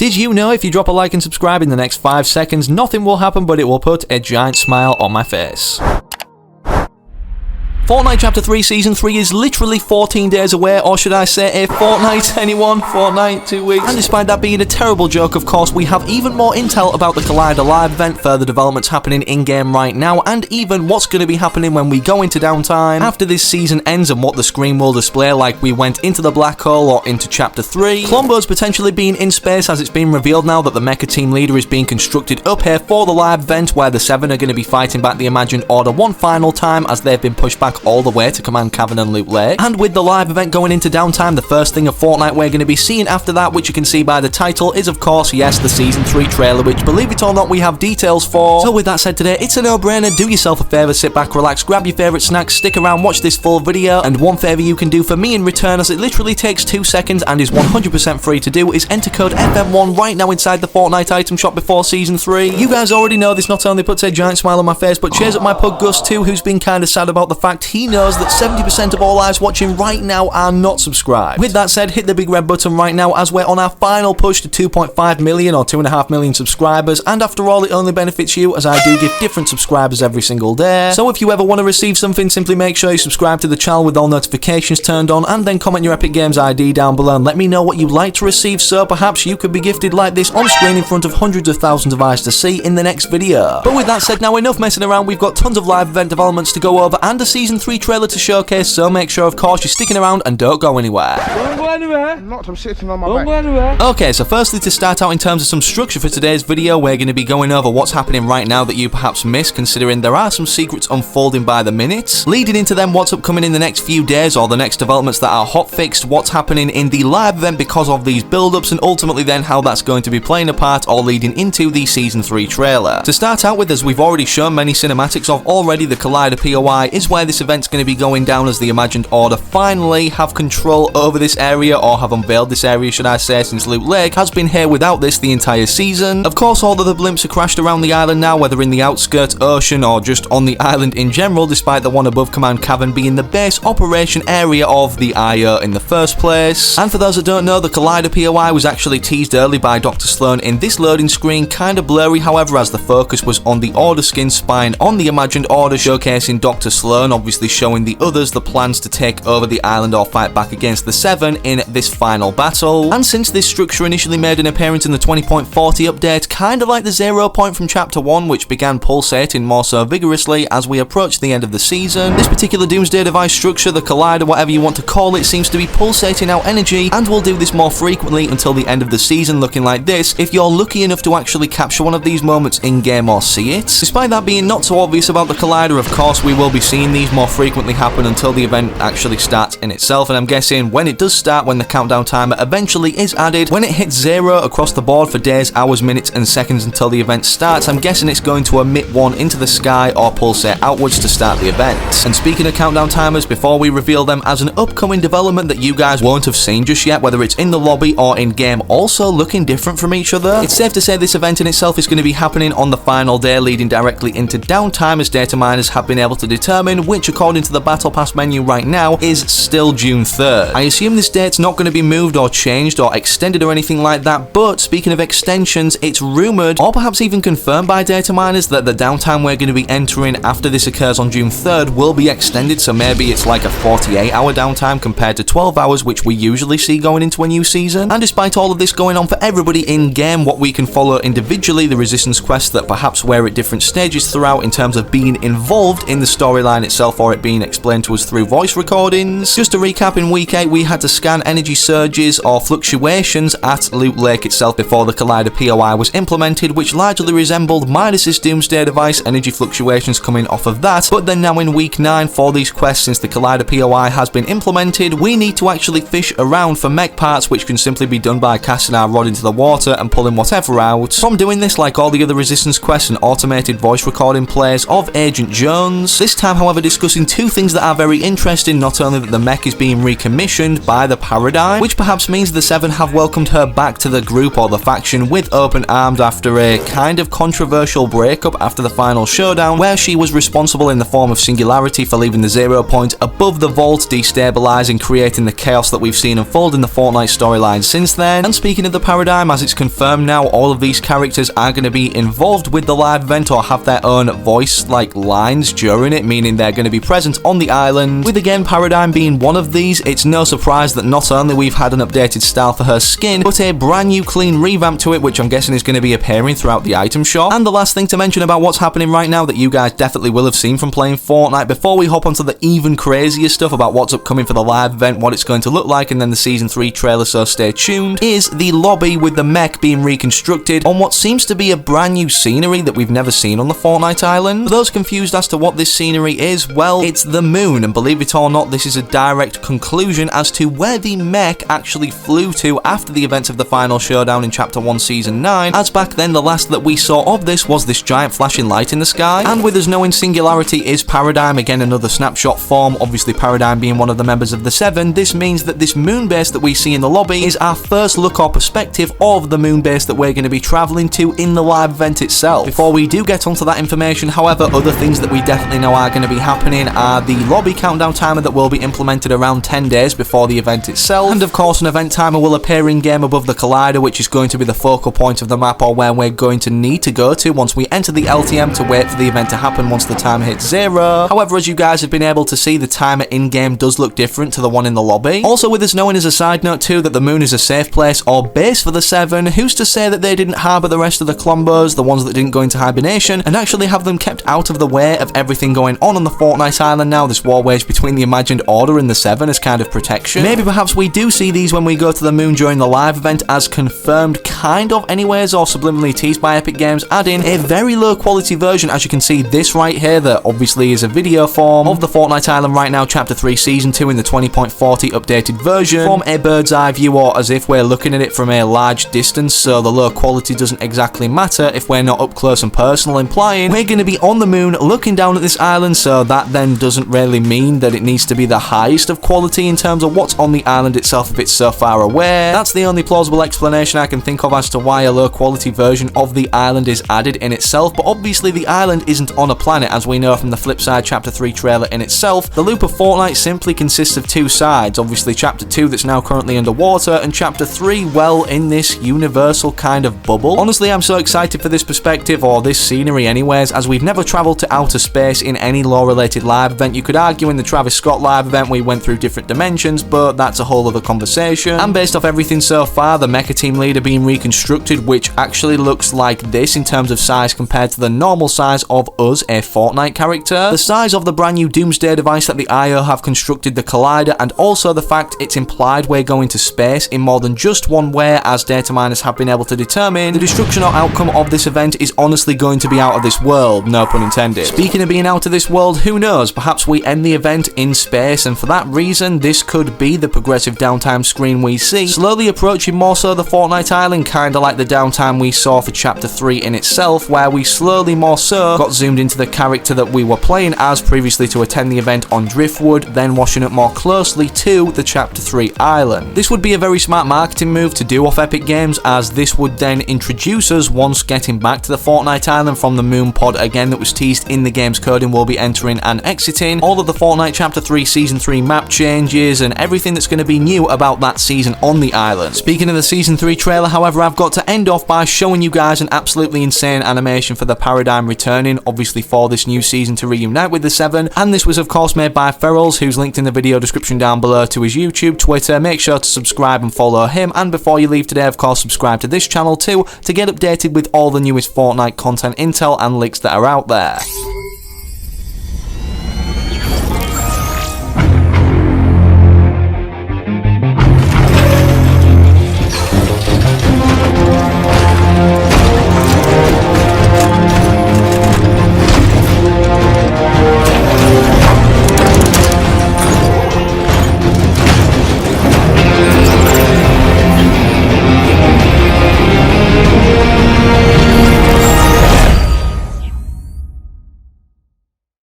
Did you know if you drop a like and subscribe in the next 5 seconds, nothing will happen but it will put a giant smile on my face? Fortnite Chapter 3 Season 3 is literally 14 days away, or should I say a fortnight, anyone? Fortnite, 2 weeks. And despite that being a terrible joke, of course, we have even more intel about the Collider Live event, further developments happening in-game right now, and even what's going to be happening when we go into downtime after this season ends and what the screen will display like we went into the black hole or into Chapter 3. Colombo's potentially being in space, as it's been revealed now that the mecha team leader is being constructed up here for the live event, where the 7 are going to be fighting back the Imagined Order one final time as they've been pushed back all the way to Command Cavern and Loot Lake. And with the live event going into downtime, the first thing of Fortnite we're going to be seeing after that, which you can see by the title, is of course, yes, the Season 3 trailer, which, believe it or not, we have details for. So with that said today, it's a no-brainer. Do yourself a favour, sit back, relax, grab your favourite snacks, stick around, watch this full video, and one favour you can do for me in return, as it literally takes 2 seconds and is 100% free to do, is enter code FM1 right now inside the Fortnite item shop before Season 3. You guys already know this not only puts a giant smile on my face, but cheers up my pug Gus too, who's been kinda sad about the fact he knows that 70% of all eyes watching right now are not subscribed. With that said, hit the big red button right now, as we're on our final push to 2.5 million or 2.5 million subscribers, and after all, it only benefits you, as I do give different subscribers every single day. So if you ever want to receive something, simply make sure you subscribe to the channel with all notifications turned on, and then comment your Epic Games ID down below and let me know what you'd like to receive, so perhaps you could be gifted like this on screen in front of hundreds of thousands of eyes to see in the next video. But with that said, now enough messing around, we've got tons of live event developments to go over and a Season 3 trailer to showcase, so make sure of course you're sticking around and don't go anywhere. Don't go anywhere. I'm not, I'm sitting on my Don't back. go anywhere. Okay, so firstly, to start out in terms of some structure for today's video, we're going to be going over what's happening right now that you perhaps missed, considering there are some secrets unfolding by the minute. Leading into them, what's upcoming in the next few days, or the next developments that are hotfixed, what's happening in the live event because of these build-ups, and ultimately then how that's going to be playing a part or leading into the Season 3 trailer. To start out with, as we've already shown many cinematics of already, the Collider POI is where this event's going to be going down, as the Imagined Order finally have control over this area, or have unveiled this area should I say, since Loot Lake has been here without this the entire season. Of course, all of the blimps are crashed around the island now, whether in the outskirts, ocean, or just on the island in general, despite the one above Command Cavern being the base operation area of the IO in the first place. And for those that don't know, the Collider POI was actually teased early by Dr. Sloan in this loading screen, kinda blurry however, as the focus was on the Order skin spine on the Imagined Order, showcasing Dr. Sloan, obviously showing the others the plans to take over the island or fight back against the 7 in this final battle. And since this structure initially made an appearance in the 20.40 update, kinda like the 0 point from Chapter 1, which began pulsating more so vigorously as we approached the end of the season, this particular Doomsday device structure, the Collider, whatever you want to call it, seems to be pulsating out energy, and will do this more frequently until the end of the season, looking like this, if you're lucky enough to actually capture one of these moments in-game or see it. Despite that being not so obvious about the Collider, of course, we will be seeing these more frequently happen until the event actually starts in itself, and I'm guessing when it does start, when the countdown timer eventually is added, when it hits 0 across the board for days, hours, minutes, and seconds until the event starts, I'm guessing it's going to emit one into the sky or pulsate outwards to start the event. And speaking of countdown timers, before we reveal them as an upcoming development that you guys won't have seen just yet, whether it's in the lobby or in-game, also looking different from each other, it's safe to say this event in itself is going to be happening on the final day, leading directly into downtime, as data miners have been able to determine, which according to the Battle Pass menu right now is still June 3rd. I assume this date's not going to be moved or changed or extended or anything like that, but speaking of extensions, it's rumoured, or perhaps even confirmed by data miners, that the downtime we're going to be entering after this occurs on June 3rd will be extended, so maybe it's like a 48-hour downtime compared to 12 hours, which we usually see going into a new season. And despite all of this going on for everybody in-game, what we can follow individually, the Resistance quests that perhaps we're at different stages throughout in terms of being involved in the storyline itself, or it being explained to us through voice recordings. Just to recap, in week 8 we had to scan energy surges or fluctuations at Loot Lake itself before the Collider POI was implemented, which largely resembled Midas's Doomsday device, energy fluctuations coming off of that. But then now in week 9, for these quests, since the Collider POI has been implemented, we need to actually fish around for mech parts, which can simply be done by casting our rod into the water and pulling whatever out. From doing this, like all the other Resistance quests and automated voice recording plays of Agent Jones, this time however discussing discussing two things that are very interesting, not only that the mech is being recommissioned by the Paradigm, which perhaps means the Seven have welcomed her back to the group or the faction with open arms after a kind of controversial breakup after the final showdown, where she was responsible in the form of Singularity for leaving the 0 point above the vault, destabilizing, creating the chaos that we've seen unfold in the Fortnite storyline since then. And speaking of the Paradigm, as it's confirmed now, all of these characters are going to be involved with the live event or have their own voice-like lines during it, meaning they're going to be present on the island. With again Paradigm being one of these, it's no surprise that not only we've had an updated style for her skin, but a brand new clean revamp to it, which I'm guessing is going to be appearing throughout the item shop. And the last thing to mention about what's happening right now that you guys definitely will have seen from playing Fortnite, before we hop onto the even crazier stuff about what's upcoming for the live event, what it's going to look like, and then the Season 3 trailer, so stay tuned, is the lobby with the mech being reconstructed on what seems to be a brand new scenery that we've never seen on the Fortnite island. For those confused as to what this scenery is, well, it's the moon, and believe it or not, this is a direct conclusion as to where the mech actually flew to after the events of the final showdown in Chapter 1 Season 9, as back then the last that we saw of this was this giant flashing light in the sky. And with us knowing Singularity is Paradigm, again another snapshot form, obviously Paradigm being one of the members of the Seven, this means that this moon base that we see in the lobby is our first look or perspective of the moon base that we're going to be travelling to in the live event itself. Before we do get onto that information, however, other things that we definitely know are going to be happening are the lobby countdown timer that will be implemented around 10 days before the event itself, and of course an event timer will appear in game above the collider, which is going to be the focal point of the map, or where we're going to need to go to once we enter the LTM to wait for the event to happen once the timer hits 0. However, as you guys have been able to see, the timer in-game does look different to the one in the lobby. Also, with us knowing as a side note too that the moon is a safe place or base for the Seven, who's to say that they didn't harbour the rest of the Clombos, the ones that didn't go into hibernation, and actually have them kept out of the way of everything going on the Fortnite island now, this war waged between the Imagined Order and the Seven as kind of protection. Maybe perhaps we do see these when we go to the moon during the live event as confirmed kind of anyways, or subliminally teased by Epic Games, adding a very low quality version, as you can see this right here, that obviously is a video form of the Fortnite island right now, Chapter 3 Season 2 in the 20.40 updated version, from a bird's eye view, or as if we're looking at it from a large distance, so the low quality doesn't exactly matter if we're not up close and personal, implying we're going to be on the moon looking down at this island, so that then doesn't really mean that it needs to be the highest of quality in terms of what's on the island itself if it's so far away. That's the only plausible explanation I can think of as to why a low quality version of the island is added in itself, but obviously the island isn't on a planet, as we know from the Flipside Chapter 3 trailer in itself. The loop of Fortnite simply consists of two sides, obviously Chapter 2 that's now currently underwater, and Chapter 3, well, in this universal kind of bubble. Honestly, I'm so excited for this perspective, or this scenery anyways, as we've never travelled to outer space in any lore-related live event. You could argue in the Travis Scott live event we went through different dimensions, but that's a whole other conversation. And based off everything so far, the Mecha Team Leader being reconstructed, which actually looks like this in terms of size compared to the normal size of us, a Fortnite character, the size of the brand new Doomsday device that the IO have constructed, the Collider, and also the fact it's implied we're going to space in more than just one way, as data miners have been able to determine, the destruction or outcome of this event is honestly going to be out of this world, no pun intended. Speaking of being out of this world, who knows, perhaps we end the event in space, and for that reason this could be the progressive downtime screen we see, slowly approaching more so the Fortnite island, kinda like the downtime we saw for Chapter 3 in itself, where we slowly more so got zoomed into the character that we were playing as previously to attend the event on Driftwood, then washing up more closely to the Chapter 3 island. This would be a very smart marketing move to do off Epic Games, as this would then introduce us once getting back to the Fortnite island from the moon pod again that was teased in the game's coding we'll be entering and exiting, all of the Fortnite Chapter 3 Season 3 map changes and everything that's going to be new about that season on the island. Speaking of the Season 3 trailer, however, I've got to end off by showing you guys an absolutely insane animation for the Paradigm returning, obviously for this new season to reunite with the Seven, and this was of course made by Ferals, who's linked in the video description down below to his YouTube, Twitter. Make sure to subscribe and follow him, and before you leave today, of course, subscribe to this channel too to get updated with all the newest Fortnite content, intel and leaks that are out there.